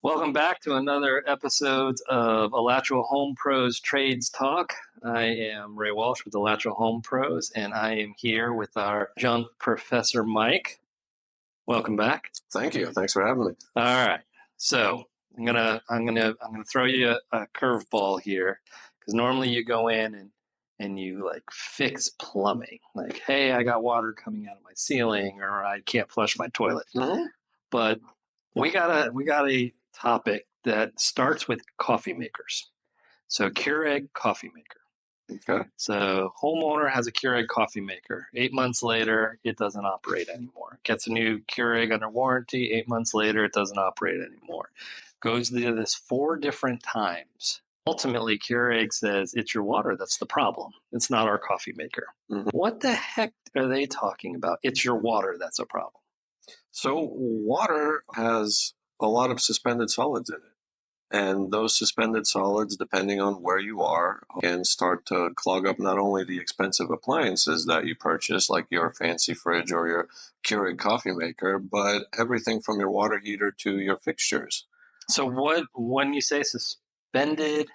Welcome back to another episode of Alachua Home Pros Trades Talk. I am Ray Walsh with Alachua Home Pros, and I am here with our junk professor Mike. Welcome back. Thank you. Thanks for having me. All right, so I'm gonna throw you a curveball here, because normally you go in and you like fix plumbing, like, hey, I got water coming out of my ceiling, or I can't flush my toilet. Mm-hmm. But we got a topic that starts with coffee makers. So Keurig coffee maker. Okay. So homeowner has a Keurig coffee maker. 8 months later, it doesn't operate anymore. Gets a new Keurig under warranty. 8 months later, it doesn't operate anymore. Goes through this 4 different times. Ultimately, Keurig says it's your water that's the problem. It's not our coffee maker. Mm-hmm. What the heck are they talking about? It's your water that's a problem. So water has a lot of suspended solids in it. And those suspended solids, depending on where you are, can start to clog up not only the expensive appliances that you purchase, like your fancy fridge or your Keurig coffee maker, but everything from your water heater to your fixtures. So when you say suspended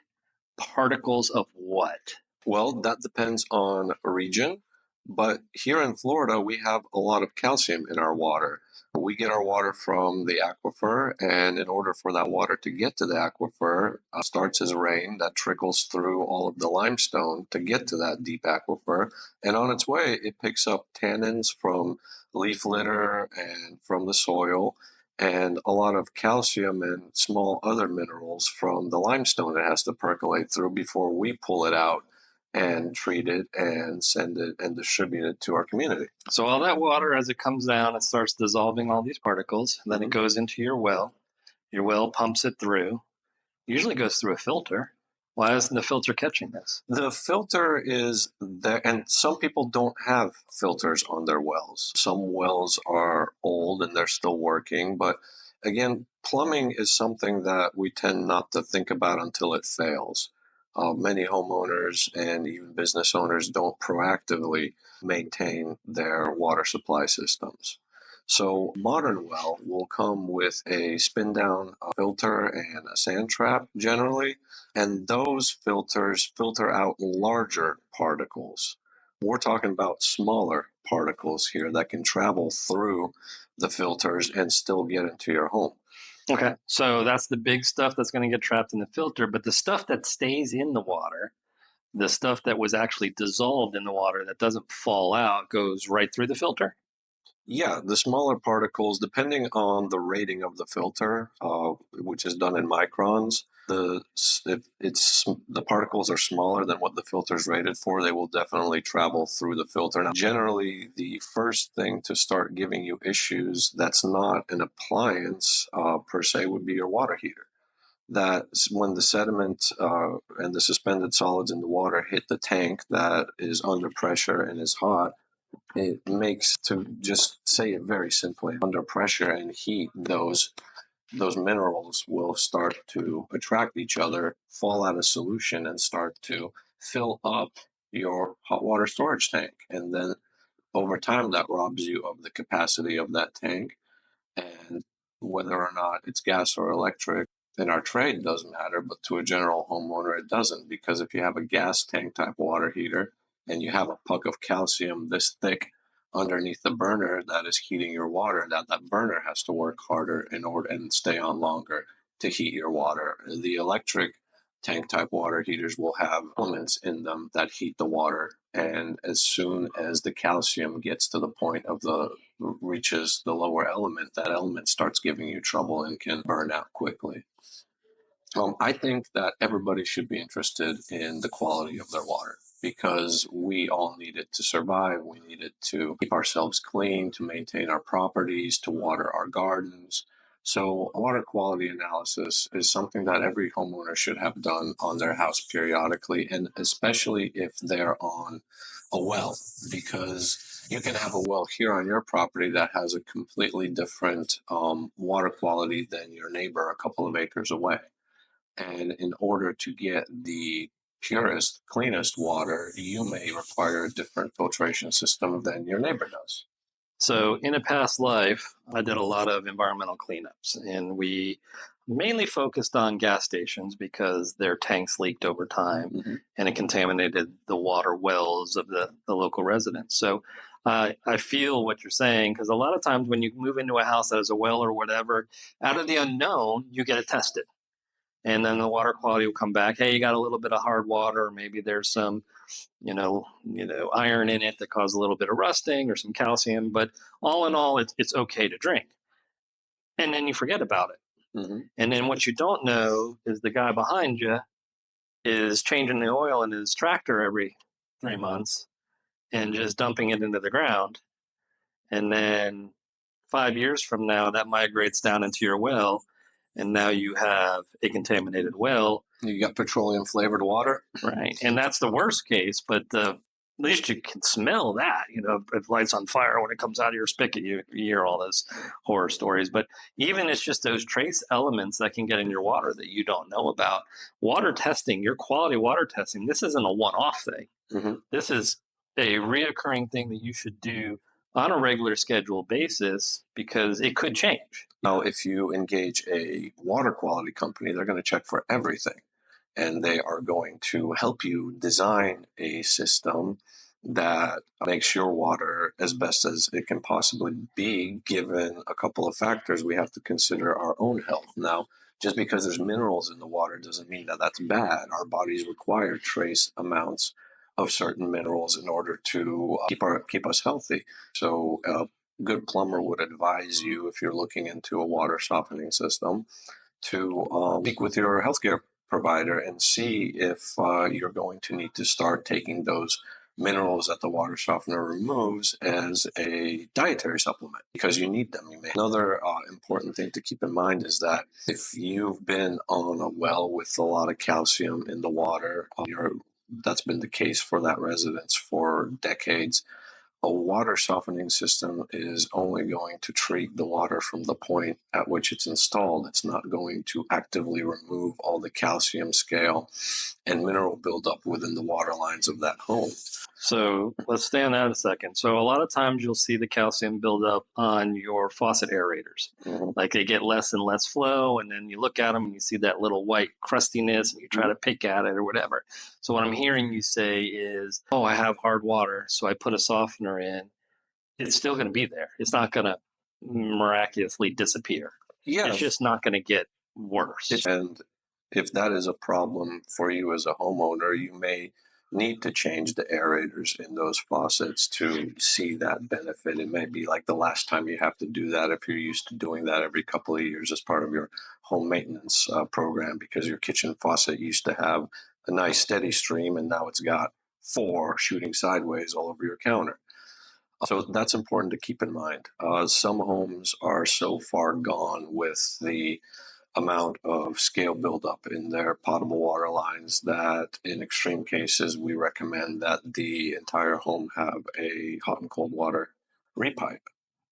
particles of what? Well, that depends on region. But here in Florida, we have a lot of calcium in our water. We get our water from the aquifer, and in order for that water to get to the aquifer, starts as rain that trickles through all of the limestone to get to that deep aquifer. And on its way, it picks up tannins from leaf litter and from the soil, and a lot of calcium and small other minerals from the limestone it has to percolate through before we pull it out and treat it and send it and distribute it to our community. So all that water, as it comes down, it starts dissolving all these particles. And then it goes into your well. Your well pumps it through. Usually goes through a filter. Why isn't the filter catching this? The filter is there, and some people don't have filters on their wells. Some wells are old and they're still working, but again, plumbing is something that we tend not to think about until it fails. Many homeowners and even business owners don't proactively maintain their water supply systems. So modern well will come with a spin down filter and a sand trap generally, and those filters filter out larger particles. We're talking about smaller particles here that can travel through the filters and still get into your home. Okay, so that's the big stuff that's going to get trapped in the filter. But the stuff that stays in the water, the stuff that was actually dissolved in the water that doesn't fall out, goes right through the filter? Yeah, the smaller particles, depending on the rating of the filter, which is done in microns, if the particles are smaller than what the filter is rated for, they will definitely travel through the filter. Now, generally, the first thing to start giving you issues that's not an appliance per se would be your water heater. That's when the sediment and the suspended solids in the water hit the tank that is under pressure and is hot. It makes, to just say it very simply, under pressure and heat, those minerals will start to attract each other, fall out of solution, and start to fill up your hot water storage tank. And then over time, that robs you of the capacity of that tank. And whether or not it's gas or electric in our trade doesn't matter, but to a general homeowner, it doesn't. Because if you have a gas tank type water heater and you have a puck of calcium this thick underneath the burner that is heating your water, that burner has to work harder in order and stay on longer to heat your water. The electric tank type water heaters will have elements in them that heat the water, and as soon as the calcium gets to the point of the reaches the lower element, that element starts giving you trouble and can burn out quickly. I think that everybody should be interested in the quality of their water, because we all need it to survive. We need it to keep ourselves clean, to maintain our properties, to water our gardens. So water quality analysis is something that every homeowner should have done on their house periodically, and especially if they're on a well, because you can have a well here on your property that has a completely different water quality than your neighbor a couple of acres away. And in order to get the purest, cleanest water, you may require a different filtration system than your neighbor does. So in a past life, I did a lot of environmental cleanups, and we mainly focused on gas stations because their tanks leaked over time and it contaminated the water wells of the local residents. So I feel what you're saying because a lot of times when you move into a house that has a well or whatever, out of the unknown, you get it tested. And then the water quality will come back. Hey, you got a little bit of hard water. Maybe there's some, iron in it that caused a little bit of rusting or some calcium. But all in all, it's okay to drink. And then you forget about it. And then what you don't know is the guy behind you is changing the oil in his tractor every 3 months and just dumping it into the ground. And then 5 years from now, that migrates down into your well. And now you have a contaminated well. You got petroleum flavored water. Right. And that's the worst case, but at least you can smell that. If light's on fire when it comes out of your spigot, you hear all those horror stories. But even it's just those trace elements that can get in your water that you don't know about. Water testing, your quality water testing, this isn't a one-off thing. This is a reoccurring thing that you should do on a regular schedule basis because it could change. Now, if you engage a water quality company, they're going to check for everything. And they are going to help you design a system that makes your water as best as it can possibly be, given a couple of factors. We have to consider our own health. Now, just because there's minerals in the water doesn't mean that that's bad. Our bodies require trace amounts of certain minerals in order to keep us healthy. So a good plumber would advise you, if you're looking into a water softening system, to speak with your healthcare provider and see if you're going to need to start taking those minerals that the water softener removes as a dietary supplement because you need them. Another important thing to keep in mind is that if you've been on a well with a lot of calcium in the water, that's been the case for that residence for decades. A water softening system is only going to treat the water from the point at which it's installed. It's not going to actively remove all the calcium scale and mineral buildup within the water lines of that home. So let's stay on that a second. So a lot of times you'll see the calcium buildup on your faucet aerators. Like they get less and less flow, and then you look at them and you see that little white crustiness and you try to pick at it or whatever. So what I'm hearing you say is, oh, I have hard water, so I put a softener in. It's still going to be there. It's not going to miraculously disappear. Yeah. It's just not going to get worse. And if that is a problem for you as a homeowner, you may need to change the aerators in those faucets to see that benefit. It may be like the last time you have to do that if you're used to doing that every couple of years as part of your home maintenance program, because your kitchen faucet used to have a nice steady stream and now it's got 4 shooting sideways all over your counter. So that's important to keep in mind. Some homes are so far gone with the amount of scale buildup in their potable water lines that in extreme cases, we recommend that the entire home have a hot and cold water repipe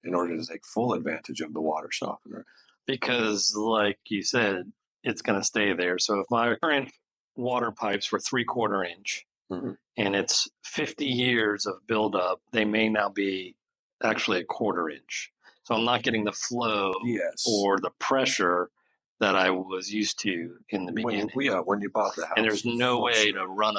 in order to take full advantage of the water softener. Because like you said, it's going to stay there. So if my current water pipes were 3/4 inch and it's 50 years of buildup, they may now be actually 1/4 inch. So I'm not getting the flow or the pressure that I was used to in the beginning. When you bought the house. And there's no way to run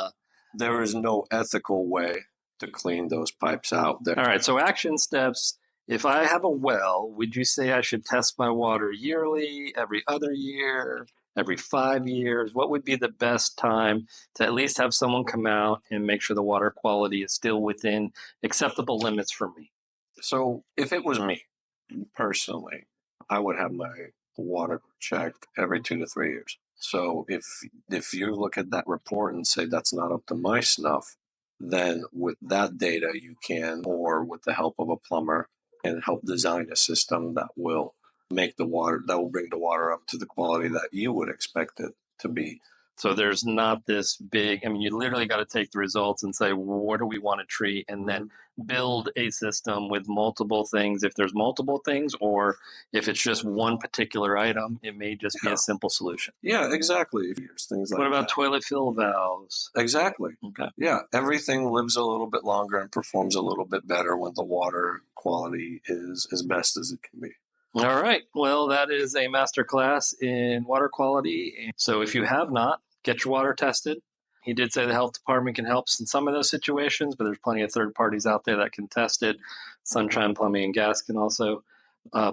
There is no ethical way to clean those pipes out. All right, so action steps. If I have a well, would you say I should test my water yearly, every other year, every 5 years? What would be the best time to at least have someone come out and make sure the water quality is still within acceptable limits for me? So if it was me personally, I would have my water checked every 2 to 3 years. So if you look at that report and say that's not up to my snuff, then with that data you can, or with the help of a plumber, and help design a system that will bring the water up to the quality that you would expect it to be. So there's not this big, you literally got to take the results and say, what do we want to treat? And then build a system with multiple things. If there's multiple things, or if it's just one particular item, it may just be a simple solution. Yeah, exactly. Things like what about toilet fill valves? Exactly. Okay. Yeah, everything lives a little bit longer and performs a little bit better when the water quality is as best as it can be. All right. Well, that is a masterclass in water quality. So if you have not, get your water tested. He did say the health department can help in some of those situations, but there's plenty of third parties out there that can test it. Sunshine Plumbing and Gas can also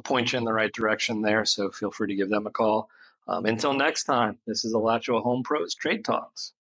point you in the right direction there. So feel free to give them a call. Until next time, this is Alachua Home Pros Trade Talks.